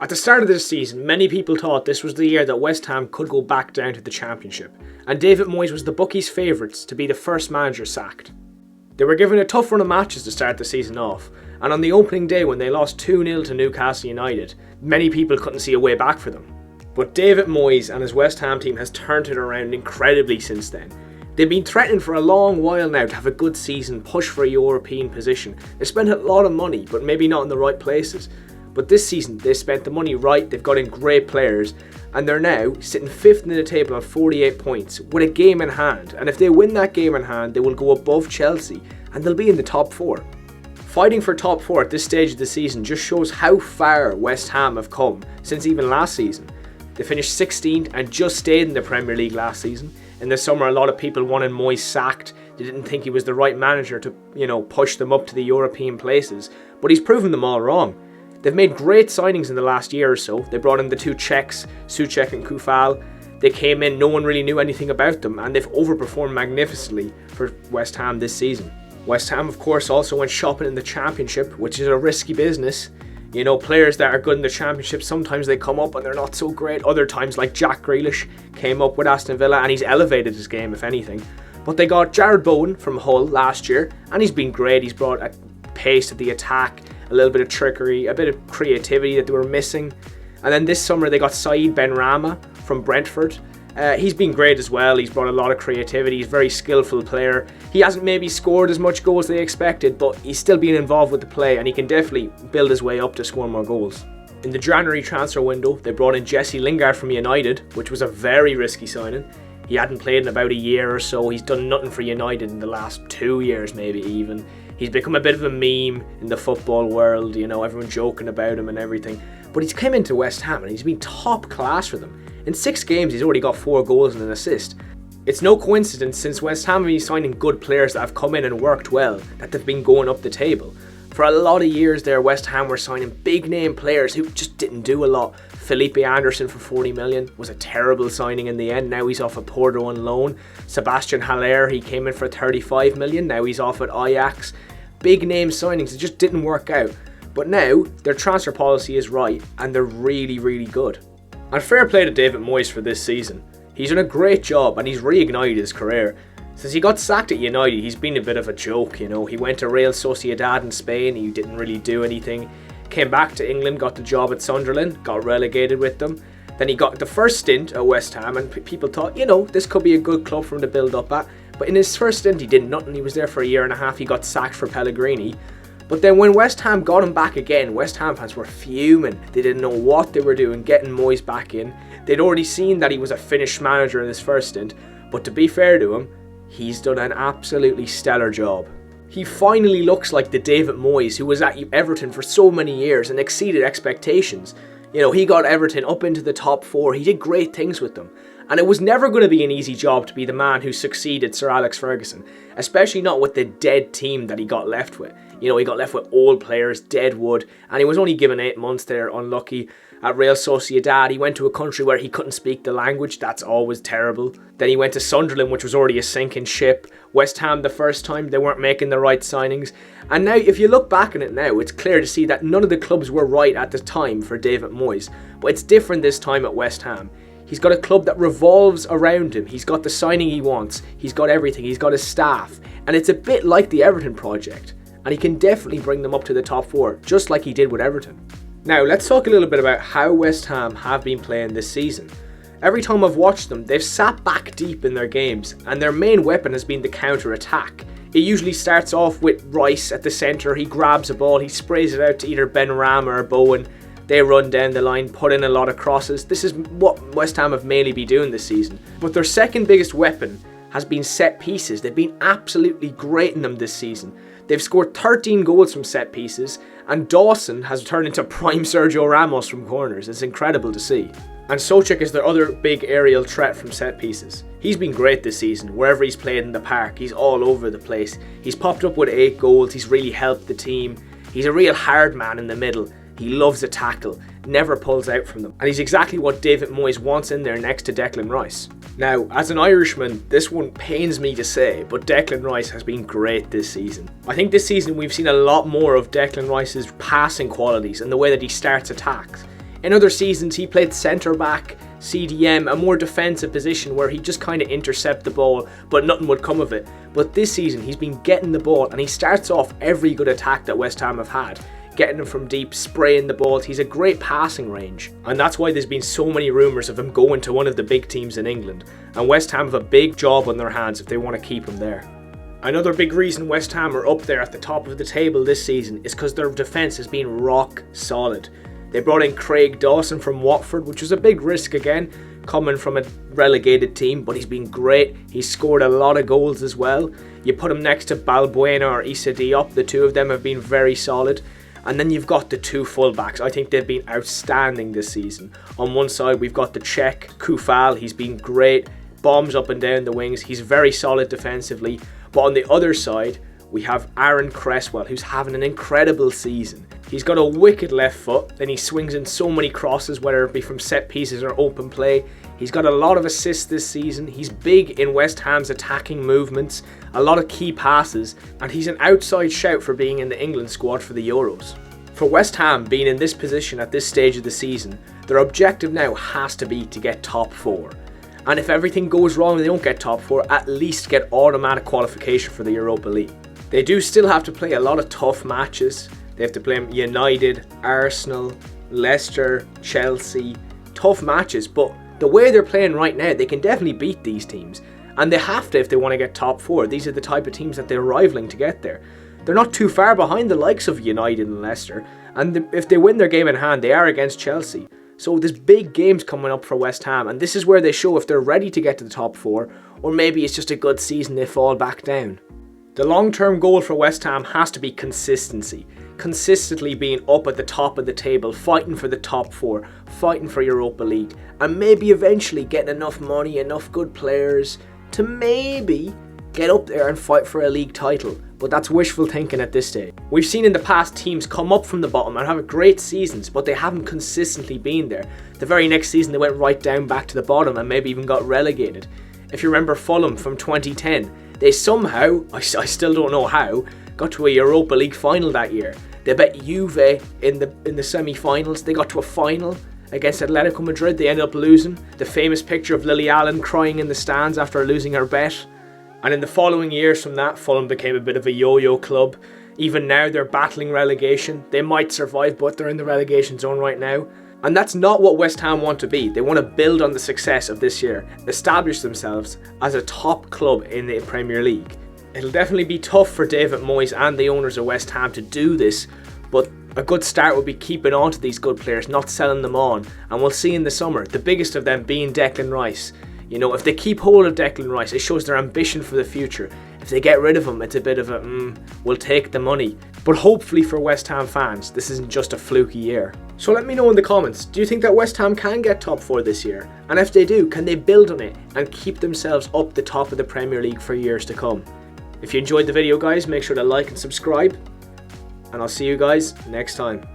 At the start of this season, many people thought this was the year that West Ham could go back down to the Championship, and David Moyes was the bookies' favourites to be the first manager sacked. They were given a tough run of matches to start the season off, and on the opening day when they lost 2-0 to Newcastle United, many people couldn't see a way back for them. But David Moyes and his West Ham team has turned it around incredibly since then. They've been threatening for a long while now to have a good season, push for a European position. They spent a lot of money, but maybe not in the right places. But this season, they spent the money right, they've got in great players, and they're now sitting 5th in the table on 48 points with a game in hand. And if they win that game in hand, they will go above Chelsea and they'll be in the top 4. Fighting for top 4 at this stage of the season just shows how far West Ham have come since even last season. They finished 16th and just stayed in the Premier League last season. In the summer, a lot of people wanted Moyes sacked. They didn't think he was the right manager to, push them up to the European places. But he's proven them all wrong. They've made great signings in the last year or so. They brought in the 2 Czechs, Souček and Koufal. They came in, no one really knew anything about them, and they've overperformed magnificently for West Ham this season. West Ham, of course, also went shopping in the Championship, which is a risky business. Players that are good in the Championship, sometimes they come up and they're not so great. Other times, like Jack Grealish, came up with Aston Villa and he's elevated his game, if anything. But they got Jared Bowen from Hull last year, and he's been great. He's brought a pace to the attack, a little bit of trickery, a bit of creativity that they were missing. And then this summer they got Saeed Benrahma from Brentford. He's been great as well. He's brought a lot of creativity. He's a very skillful player. He hasn't maybe scored as much goals as they expected, but he's still being involved with the play and he can definitely build his way up to score more goals. In the January transfer window, they brought in Jesse Lingard from United, which was a very risky signing. He hadn't played in about a year or so. He's done nothing for United in the last 2 years, maybe even. He's become a bit of a meme in the football world, everyone joking about him and everything. But he's come into West Ham and he's been top class for them. In 6 games, he's already got 4 goals and an assist. It's no coincidence, since West Ham have been signing good players that have come in and worked well, that they've been going up the table. For a lot of years there, West Ham were signing big name players who just didn't do a lot. Felipe Anderson for 40 million was a terrible signing in the end. Now he's off at Porto on loan. Sebastian Haller, he came in for 35 million. Now he's off at Ajax. Big name signings, it just didn't work out. But now their transfer policy is right and they're really, really good. And fair play to David Moyes for this season. He's done a great job and he's reignited his career. Since he got sacked at United, he's been a bit of a joke, He went to Real Sociedad in Spain, he didn't really do anything. Came back to England, got the job at Sunderland, got relegated with them. Then he got the first stint at West Ham and people thought, this could be a good club for him to build up at. But in his first stint he did nothing. He was there for a year and a half, he got sacked for Pellegrini. But then when West Ham got him back again, West Ham fans were fuming. They didn't know what they were doing getting Moyes back in. They'd already seen that he was a finished manager in his first stint. But to be fair to him, he's done an absolutely stellar job. He finally looks like the David Moyes who was at Everton for so many years and exceeded expectations. He got Everton up into the top 4. He did great things with them. And it was never going to be an easy job to be the man who succeeded Sir Alex Ferguson, especially not with the dead team that he got left with. He got left with old players, dead wood, and he was only given 8 months there, unlucky. At Real Sociedad, he went to a country where he couldn't speak the language. That's always terrible. Then he went to Sunderland, which was already a sinking ship. West Ham, the first time, they weren't making the right signings. And now, if you look back on it now, it's clear to see that none of the clubs were right at the time for David Moyes. But it's different this time at West Ham. He's got a club that revolves around him. He's got the signing he wants. He's got everything. He's got his staff. And it's a bit like the Everton project. And he can definitely bring them up to the top 4, just like he did with Everton. Now, let's talk a little bit about how West Ham have been playing this season. Every time I've watched them, they've sat back deep in their games, and their main weapon has been the counter-attack. It usually starts off with Rice at the centre. He grabs a ball, he sprays it out to either Benrahma or Bowen. They run down the line, put in a lot of crosses. This is what West Ham have mainly been doing this season. But their second biggest weapon has been set pieces. They've been absolutely great in them this season. They've scored 13 goals from set pieces, and Dawson has turned into prime Sergio Ramos from corners. It's incredible to see. And Souček is their other big aerial threat from set pieces. He's been great this season. Wherever he's played in the park, he's all over the place. He's popped up with 8 goals. He's really helped the team. He's a real hard man in the middle. He loves a tackle, never pulls out from them. And he's exactly what David Moyes wants in there next to Declan Rice. Now, as an Irishman, this one pains me to say, but Declan Rice has been great this season. I think this season we've seen a lot more of Declan Rice's passing qualities and the way that he starts attacks. In other seasons he played centre back, CDM, a more defensive position where he'd just kind of intercept the ball but nothing would come of it. But this season he's been getting the ball and he starts off every good attack that West Ham have had, getting them from deep, spraying the balls. He's a great passing range, and that's why there's been so many rumours of him going to one of the big teams in England, and West Ham have a big job on their hands if they want to keep him there. Another big reason West Ham are up there at the top of the table this season is because their defence has been rock solid. They brought in Craig Dawson from Watford, which was a big risk again, coming from a relegated team, but he's been great. He's scored a lot of goals as well. You put him next to Balbuena or Issa Diop, the two of them have been very solid. And then you've got the two fullbacks. I think they've been outstanding this season. On one side we've got the Czech, Kufal, he's been great, bombs up and down the wings, he's very solid defensively. But on the other side, we have Aaron Cresswell, who's having an incredible season. He's got a wicked left foot, and he swings in so many crosses, whether it be from set pieces or open play. He's got a lot of assists this season. He's big in West Ham's attacking movements, a lot of key passes, and he's an outside shout for being in the England squad for the Euros. For West Ham being in this position at this stage of the season, their objective now has to be to get top 4. And if everything goes wrong and they don't get top 4, at least get automatic qualification for the Europa League. They do still have to play a lot of tough matches. They have to play United, Arsenal, Leicester, Chelsea. Tough matches, but the way they're playing right now, they can definitely beat these teams. And they have to if they want to get top 4. These are the type of teams that they're rivaling to get there. They're not too far behind the likes of United and Leicester. And if they win their game in hand, they are against Chelsea. So there's big games coming up for West Ham, and this is where they show if they're ready to get to the top 4, or maybe it's just a good season they fall back down. The long-term goal for West Ham has to be consistency. Consistently being up at the top of the table, fighting for the top 4, fighting for Europa League, and maybe eventually getting enough money, enough good players to maybe get up there and fight for a league title. But that's wishful thinking at this stage. We've seen in the past teams come up from the bottom and have great seasons, but they haven't consistently been there. The very next season they went right down back to the bottom and maybe even got relegated. If you remember Fulham from 2010, they somehow, I still don't know how, got to a Europa League final that year. They bet Juve in the semi-finals. They got to a final against Atletico Madrid. They ended up losing. The famous picture of Lily Allen crying in the stands after losing her bet. And in the following years from that, Fulham became a bit of a yo-yo club. Even now they're battling relegation. They might survive, but they're in the relegation zone right now. And that's not what West Ham want to be. They want to build on the success of this year, establish themselves as a top club in the Premier League. It'll definitely be tough for David Moyes and the owners of West Ham to do this, but a good start would be keeping on to these good players, not selling them on. And we'll see in the summer, the biggest of them being Declan Rice. You know, if they keep hold of Declan Rice, it shows their ambition for the future. If they get rid of him, it's a bit of a, we'll take the money. But hopefully for West Ham fans, this isn't just a fluky year. So let me know in the comments, do you think that West Ham can get top 4 this year? And if they do, can they build on it and keep themselves up the top of the Premier League for years to come? If you enjoyed the video guys, make sure to like and subscribe. And I'll see you guys next time.